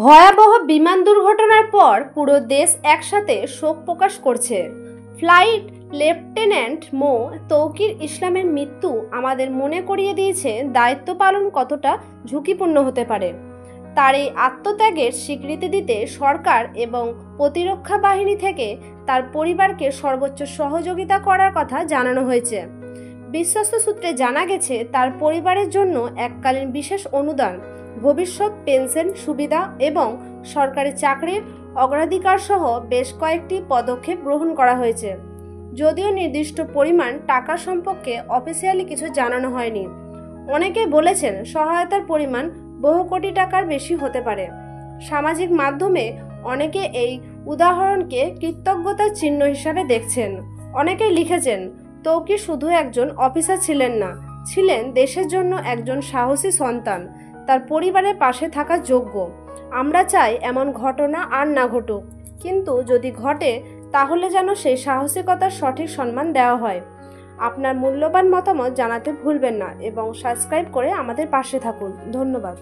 ভয়াবহ বিমান দুর্ঘটনার পর পুরো দেশ একসাথে শোক প্রকাশ করছে। ফ্লাইট লেফটেন্যান্ট মো তৌকির ইসলামের মৃত্যু আমাদের মনে করিয়ে দিয়েছে দায়িত্ব পালন কতটা ঝুঁকিপূর্ণ হতে পারে। তার এই আত্মত্যাগের স্বীকৃতি দিতে সরকার এবং প্রতিরক্ষা বাহিনী থেকে তার পরিবারকে সর্বোচ্চ সহযোগিতা করার কথা জানানো হয়েছে। বিশ্বস্ত সূত্রে জানা গেছে তার পরিবারের জন্য এককালীন বিশেষ অনুদান, ভবিষ্যৎ পেনশন সুবিধা এবং সরকারি চাকরির অগ্রাধিকার সহ বেশ কয়েকটি পদক্ষেপ গ্রহণ করা হয়েছে। যদিও নির্দিষ্ট পরিমাণ টাকা সম্পর্কে অফিসিয়ালি কিছু জানানো হয়নি। অনেকেই বলেছেন সহায়তার পরিমাণ বহু কোটি টাকার বেশি হতে পারে। সামাজিক মাধ্যমে অনেকে এই উদাহরণকে কৃতজ্ঞতার চিহ্ন হিসাবে দেখছেন। অনেকেই লিখেছেন, তৌকির শুধু একজন অফিসার ছিলেন না, ছিলেন দেশের জন্য একজন সাহসী সন্তান, তার পরিবারের পাশে থাকার যোগ্য। আমরা চাই এমন ঘটনা আর না ঘটুক, কিন্তু যদি ঘটে তাহলে যেন সেই সাহসিকতার সঠিক সম্মান দেওয়া হয়। আপনার মূল্যবান মতামত জানাতে ভুলবেন না এবং সাবস্ক্রাইব করে আমাদের পাশে থাকুন। ধন্যবাদ।